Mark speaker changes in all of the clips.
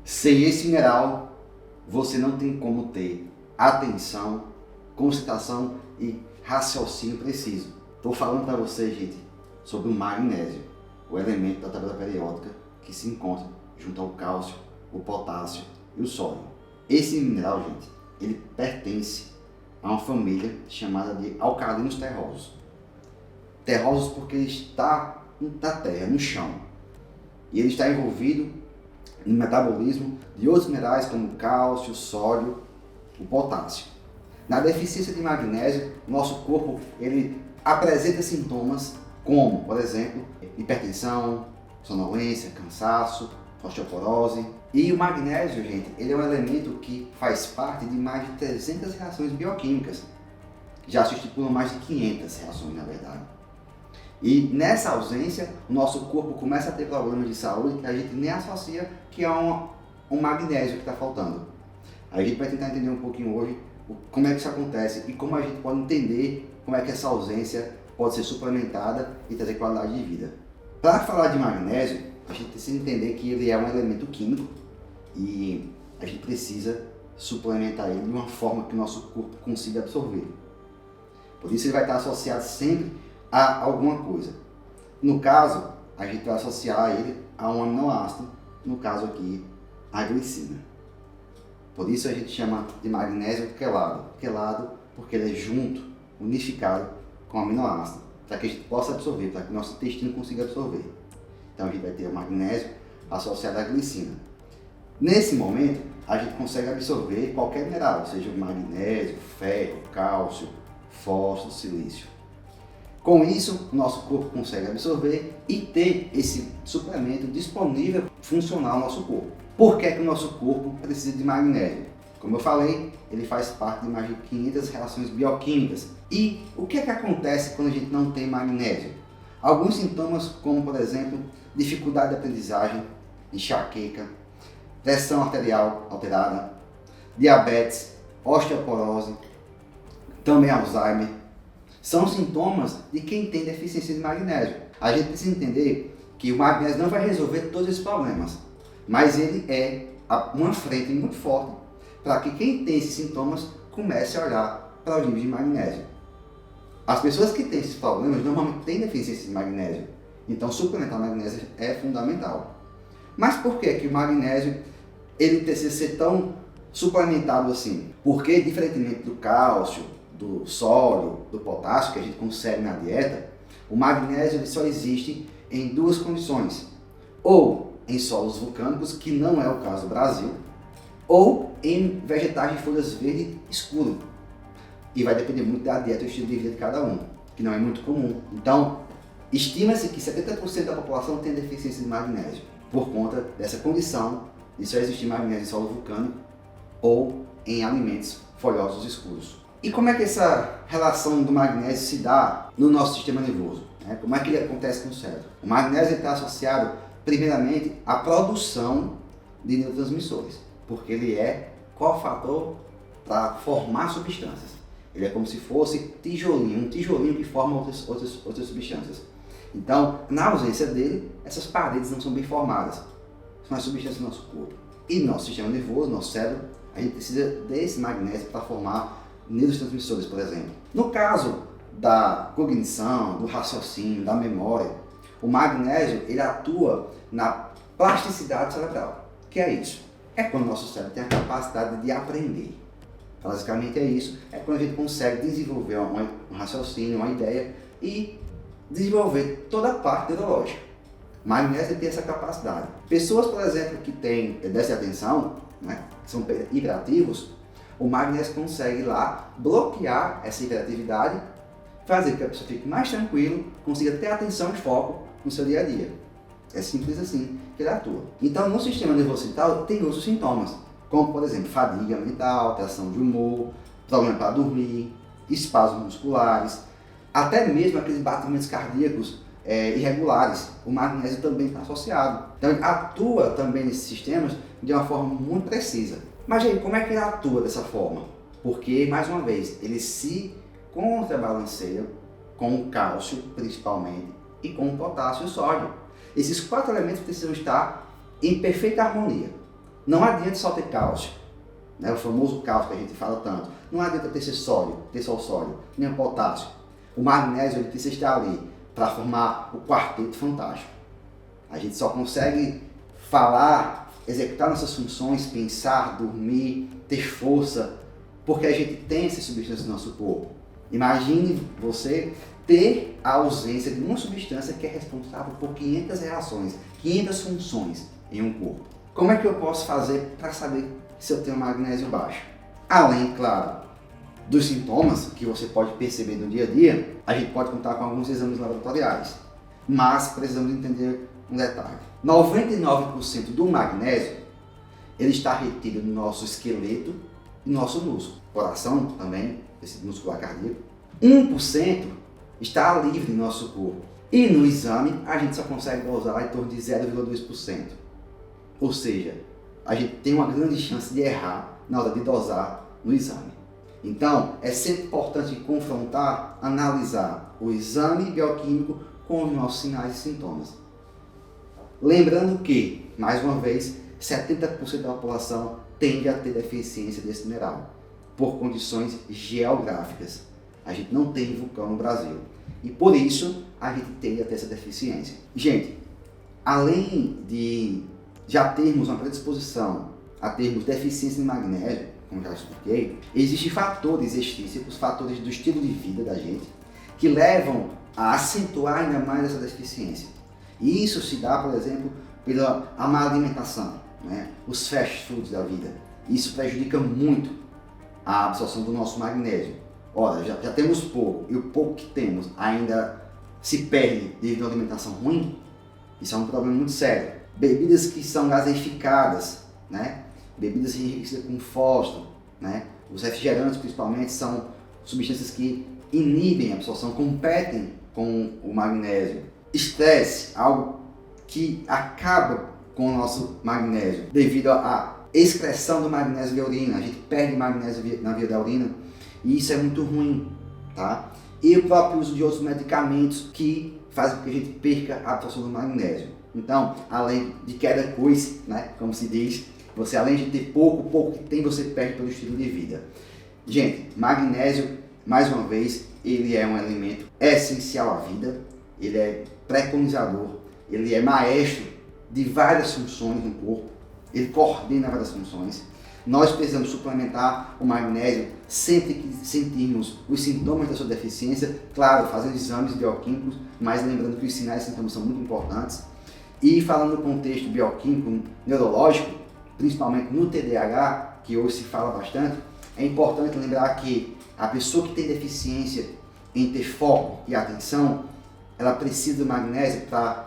Speaker 1: Sem esse mineral, você não tem como ter atenção, concentração e raciocínio preciso. Estou falando para você, gente, sobre o magnésio, o elemento da tabela periódica que se encontra junto ao cálcio, o potássio e o sódio. Esse mineral, gente, ele pertence a uma família chamada de alcalinos terrosos. Terrosos porque ele está na terra, no chão. E ele está envolvido no metabolismo de outros minerais como o cálcio, o sódio, o potássio. Na deficiência de magnésio, nosso corpo ele apresenta sintomas como, por exemplo, hipertensão, sonolência, cansaço, osteoporose. E o magnésio, gente, ele é um elemento que faz parte de mais de 300 reações bioquímicas. Já se estipulam mais de 500 reações, na verdade. E nessa ausência, o nosso corpo começa a ter problemas de saúde que a gente nem associa que é um magnésio que está faltando. A gente vai tentar entender um pouquinho hoje como é que isso acontece e como a gente pode entender como é que essa ausência pode ser suplementada e trazer qualidade de vida. Para falar de magnésio, a gente precisa entender que ele é um elemento químico e a gente precisa suplementar ele de uma forma que o nosso corpo consiga absorver. Por isso ele vai estar associado sempre a alguma coisa. No caso, a gente vai associar ele a um aminoácido, no caso aqui, a glicina. Por isso a gente chama de magnésio quelado. Quelado porque ele é junto, unificado com o aminoácido, para que a gente possa absorver, para que o nosso intestino consiga absorver. Então a gente vai ter o magnésio associado à glicina. Nesse momento, a gente consegue absorver qualquer mineral, seja o magnésio, ferro, cálcio, fósforo, silício. Com isso, o nosso corpo consegue absorver e ter esse suplemento disponível, funcional ao nosso corpo. Por que o nosso corpo precisa de magnésio? Como eu falei, ele faz parte de mais de 500 reações bioquímicas. E o que acontece quando a gente não tem magnésio? Alguns sintomas como, por exemplo, dificuldade de aprendizagem, enxaqueca, pressão arterial alterada, diabetes, osteoporose, também Alzheimer, são sintomas de quem tem deficiência de magnésio. A gente precisa entender que o magnésio não vai resolver todos esses problemas, mas ele é uma frente muito forte para que quem tem esses sintomas comece a olhar para os níveis de magnésio. As pessoas que têm esses problemas normalmente têm deficiência de magnésio, então suplementar magnésio é fundamental. Mas por que o magnésio ele precisa ser tão suplementado assim? Porque, diferentemente do cálcio, do sódio, do potássio que a gente consegue na dieta, o magnésio ele só existe em duas condições: ou em solos vulcânicos, que não é o caso do Brasil, ou em vegetais de folhas verdes escuras. E vai depender muito da dieta e do estilo de vida de cada um, que não é muito comum. Então, estima-se que 70% da população tem deficiência de magnésio, por conta dessa condição de só existir magnésio em solo vulcânico ou em alimentos folhosos escuros. E como é que essa relação do magnésio se dá no nosso sistema nervoso? Como é que ele acontece no cérebro? O magnésio está associado, primeiramente, à produção de neurotransmissores, porque ele é cofator para formar substâncias. Ele é como se fosse um tijolinho que forma outras substâncias. Então, na ausência dele, essas paredes não são bem formadas. São as substâncias do nosso corpo. E no nosso sistema nervoso, no nosso cérebro, a gente precisa desse magnésio para formar neurotransmissores, por exemplo. No caso da cognição, do raciocínio, da memória, o magnésio ele atua na plasticidade cerebral. O que é isso? É quando o nosso cérebro tem a capacidade de aprender. Basicamente é isso. É quando a gente consegue desenvolver um raciocínio, uma ideia e desenvolver toda a parte neurológica. O magnésio tem essa capacidade. Pessoas, por exemplo, que têm déficit de atenção, que são hiperativos, o magnésio consegue lá bloquear essa hiperatividade, fazer com que a pessoa fique mais tranquila, consiga ter atenção e foco no seu dia a dia. É simples assim que ele atua. Então, no sistema nervoso central tem outros sintomas, como, por exemplo, fadiga mental, alteração de humor, problema para dormir, espasmos musculares, até mesmo aqueles batimentos cardíacos irregulares. O magnésio também está associado. Então, ele atua também nesses sistemas de uma forma muito precisa. Mas aí, como é que ele atua dessa forma? Porque, mais uma vez, ele se contrabalanceia com o cálcio, principalmente, e com o potássio e o sódio. Esses quatro elementos precisam estar em perfeita harmonia. Não adianta só ter cálcio, né? O famoso cálcio que a gente fala tanto. Não adianta ter sódio, ter só sódio, nem o potássio. O magnésio ele precisa estar ali para formar o quarteto fantástico. A gente só consegue falar, executar nossas funções, pensar, dormir, ter força, porque a gente tem essas substâncias no nosso corpo. Imagine você ter a ausência de uma substância que é responsável por 500 reações, 500 funções em um corpo. Como é que eu posso fazer para saber se eu tenho magnésio baixo? Além, claro, dos sintomas que você pode perceber no dia a dia, a gente pode contar com alguns exames laboratoriais. Mas precisamos entender um detalhe. 99% do magnésio ele está retido no nosso esqueleto e no nosso músculo. Coração também, esse muscular cardíaco. 1% está livre no nosso corpo. E no exame, a gente só consegue dosar em torno de 0,2%. Ou seja, a gente tem uma grande chance de errar na hora de dosar no exame. Então, é sempre importante confrontar, analisar o exame bioquímico com os nossos sinais e sintomas. Lembrando que, mais uma vez, 70% da população tende a ter deficiência desse mineral, por condições geográficas. A gente não tem vulcão no Brasil. E por isso, a gente tende a ter essa deficiência. Gente, além de já termos uma predisposição a termos deficiência de magnésio, como já expliquei, existem fatores extrínsecos, fatores do estilo de vida da gente, que levam a acentuar ainda mais essa deficiência. E isso se dá, por exemplo, pela má alimentação, né? Os fast foods da vida. Isso prejudica muito a absorção do nosso magnésio. Ora, já temos pouco, e o pouco que temos ainda se perde devido a uma alimentação ruim. Isso é um problema muito sério. Bebidas que são gaseificadas, né? Bebidas enriquecidas com fósforo, né? Os refrigerantes principalmente são substâncias que inibem a absorção, competem com o magnésio. Estresse, algo que acaba com o nosso magnésio devido à excreção do magnésio via urina. A gente perde magnésio na via da urina e isso é muito ruim, tá? E o próprio uso de outros medicamentos que fazem com que a gente perca a absorção do magnésio. Então, além de queda coice, né, como se diz, você além de ter pouco que tem, você perde pelo estilo de vida. Gente, magnésio, mais uma vez, ele é um elemento essencial à vida, ele é preconizador, ele é maestro de várias funções no corpo, ele coordena várias funções. Nós precisamos suplementar o magnésio sempre que sentirmos os sintomas da sua deficiência, claro, fazendo exames bioquímicos, mas lembrando que os sinais e sintomas são muito importantes. E falando no contexto bioquímico, neurológico, principalmente no TDAH, que hoje se fala bastante, é importante lembrar que a pessoa que tem deficiência em ter foco e atenção, ela precisa do magnésio para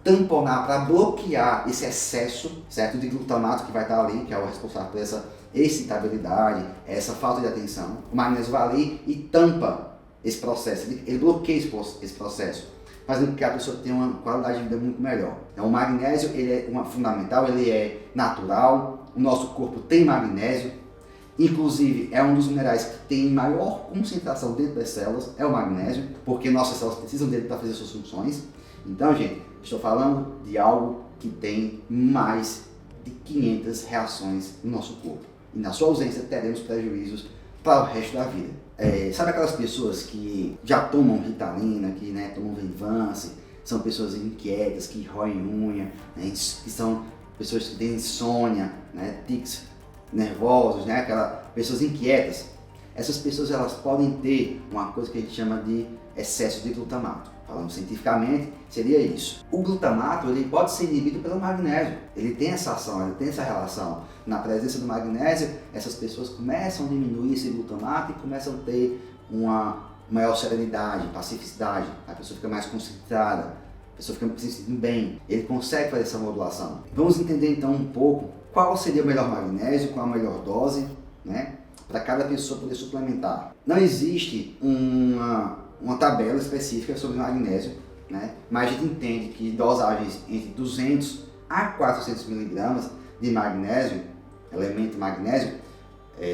Speaker 1: tamponar, para bloquear esse excesso, certo, de glutamato que vai estar ali, que é o responsável por essa excitabilidade, essa falta de atenção. O magnésio vai ali e tampa esse processo, ele bloqueia esse processo, fazendo com que a pessoa tenha uma qualidade de vida muito melhor. Então o magnésio ele é fundamental, ele é natural, o nosso corpo tem magnésio, inclusive é um dos minerais que tem maior concentração dentro das células, é o magnésio, porque nossas células precisam dele para fazer suas funções. Então, gente, estou falando de algo que tem mais de 500 reações no nosso corpo. E na sua ausência teremos prejuízos para o resto da vida. Sabe aquelas pessoas que já tomam Ritalina, que tomam Venvance, são pessoas inquietas, que roem unha, né, que são pessoas que têm insônia, né, tics nervosos, né, pessoas inquietas. Essas pessoas elas podem ter uma coisa que a gente chama de excesso de glutamato. Falando cientificamente, seria isso. O glutamato ele pode ser inibido pelo magnésio. Ele tem essa ação, ele tem essa relação. Na presença do magnésio, essas pessoas começam a diminuir esse glutamato e começam a ter uma maior serenidade, pacificidade. A pessoa fica mais concentrada, a pessoa fica se sentindo bem. Ele consegue fazer essa modulação. Vamos entender então um pouco qual seria o melhor magnésio, qual a melhor dose, né, para cada pessoa poder suplementar. Não existe uma tabela específica sobre magnésio, né? Mas a gente entende que dosagens entre 200 a 400 miligramas de magnésio, elemento magnésio,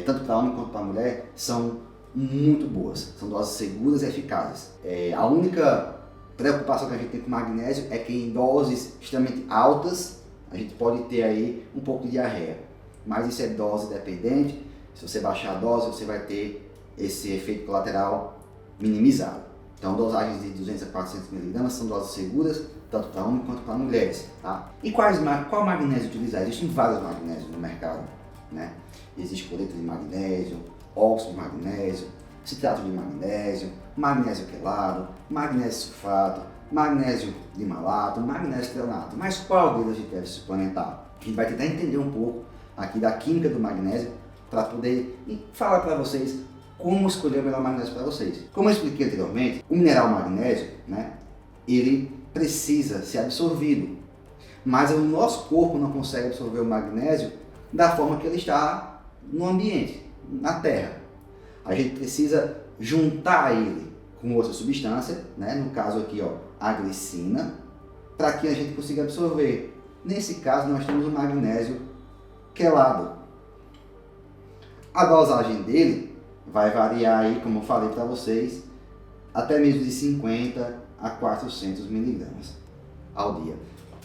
Speaker 1: tanto para homem quanto para mulher, são muito boas, são doses seguras e eficazes. A única preocupação que a gente tem com magnésio é que em doses extremamente altas, a gente pode ter aí um pouco de diarreia, mas isso é dose dependente. Se você baixar a dose, você vai ter esse efeito colateral minimizado. Então, dosagens de 200 a 400 mg são doses seguras, tanto para homens quanto para mulheres. Tá? E qual magnésio utilizar? Existem vários magnésios no mercado. Né? Existe cloreto de magnésio, óxido de magnésio, citrato de magnésio, magnésio quelado, magnésio sulfato, magnésio de malato, magnésio treonato. Mas qual deles a gente deve suplementar? A gente vai tentar entender um pouco aqui da química do magnésio para poder falar para vocês como escolher o melhor magnésio para vocês. Como eu expliquei anteriormente, o mineral magnésio, né, ele precisa ser absorvido, mas o nosso corpo não consegue absorver o magnésio da forma que ele está no ambiente, na terra. A gente precisa juntar ele com outra substância, né, no caso aqui, ó, a glicina, para que a gente consiga absorver. Nesse caso, nós temos o magnésio quelado. A dosagem dele vai variar aí, como eu falei para vocês, até mesmo de 50 a 400 mg ao dia.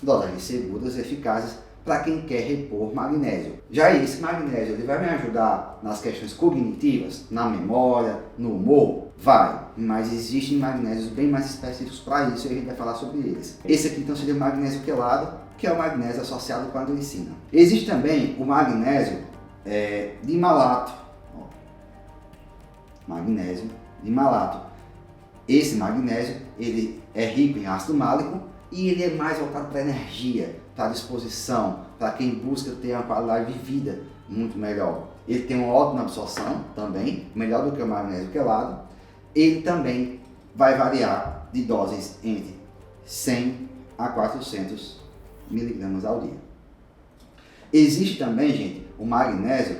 Speaker 1: Dosagens seguras e eficazes para quem quer repor magnésio. Já esse magnésio ele vai me ajudar nas questões cognitivas, na memória, no humor? Vai, mas existem magnésios bem mais específicos para isso e a gente vai falar sobre eles. Esse aqui então seria o magnésio quelado, que é o magnésio associado com a glicina. Existe também o magnésio de malato. Magnésio de malato. Esse magnésio ele é rico em ácido málico e ele é mais voltado para energia, para disposição, para quem busca ter uma qualidade de vida muito melhor. Ele tem uma ótima absorção também, melhor do que o magnésio quelado. Ele também vai variar de doses entre 100 a 400 mg ao dia. Existe também, gente, o magnésio,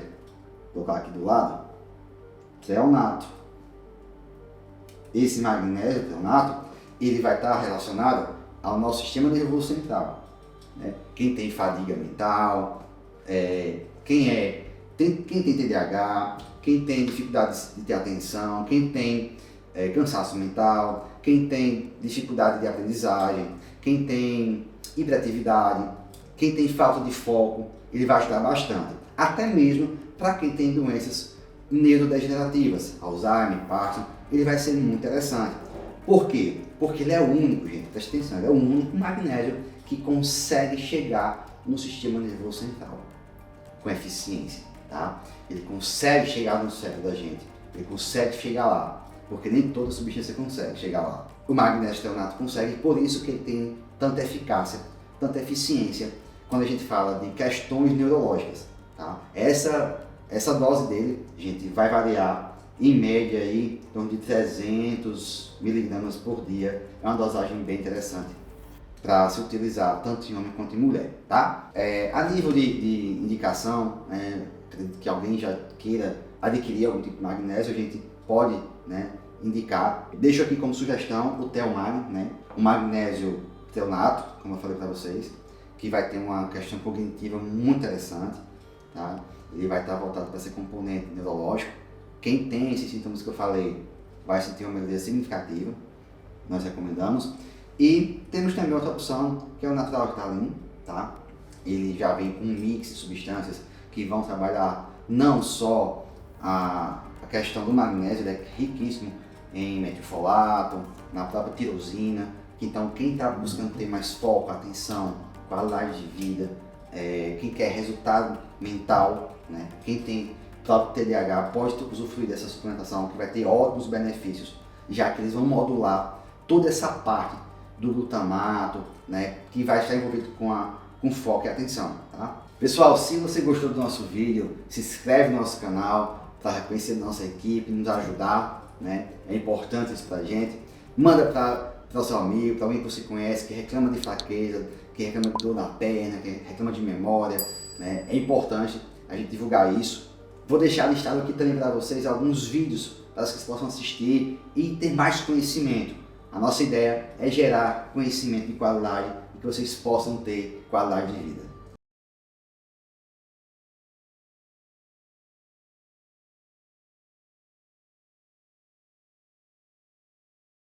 Speaker 1: vou colocar aqui do lado, treonato. Esse magnésio treonato, ele vai estar relacionado ao nosso sistema nervoso central. Né? Quem tem fadiga mental, quem tem TDAH, quem tem dificuldades de ter atenção, quem tem cansaço mental, quem tem dificuldade de aprendizagem, quem tem hiperatividade, quem tem falta de foco, ele vai ajudar bastante. Até mesmo para quem tem doenças neurodegenerativas, Alzheimer, Parkinson, ele vai ser muito interessante. Por quê? Porque ele é o único, gente, presta atenção, ele é o único magnésio que consegue chegar no sistema nervoso central com eficiência, tá? Ele consegue chegar no cérebro da gente, ele consegue chegar lá, porque nem toda substância consegue chegar lá. O magnésio treonato consegue, por isso que ele tem tanta eficácia, tanta eficiência quando a gente fala de questões neurológicas, tá? Essa dose dele, gente, vai variar em média aí em torno de 300 mg por dia. É uma dosagem bem interessante para se utilizar tanto em homem quanto em mulher, tá? A nível de indicação, que alguém já queira adquirir algum tipo de magnésio, a gente pode, né, indicar. Deixo aqui como sugestão o Telmag, né? O magnésio treonato, como eu falei para vocês, que vai ter uma questão cognitiva muito interessante, tá? Ele vai estar voltado para esse componente neurológico. Quem tem esses sintomas que eu falei vai sentir uma melhoria significativa, nós recomendamos. E temos também outra opção, que é o Natural Vitalin, tá? Ele já vem com um mix de substâncias que vão trabalhar não só a questão do magnésio, ele é riquíssimo em metilfolato, na própria tirosina. Então quem está buscando ter mais foco, atenção, qualidade de vida, quem quer resultado mental, né? Quem tem próprio TDAH pode usufruir dessa suplementação, que vai ter ótimos benefícios, já que eles vão modular toda essa parte do glutamato, né? Que vai estar envolvido com foco e atenção, tá? Pessoal, se você gostou do nosso vídeo, se inscreve no nosso canal para reconhecer nossa equipe, nos ajudar, né? É importante isso pra gente. Manda para o seu amigo, para alguém que você conhece, que reclama de fraqueza, que reclama de dor na perna, que reclama de memória, né? É importante a gente divulgar isso. Vou deixar listado aqui também para vocês alguns vídeos para que vocês possam assistir e ter mais conhecimento. A nossa ideia é gerar conhecimento de qualidade e que vocês possam ter qualidade de vida.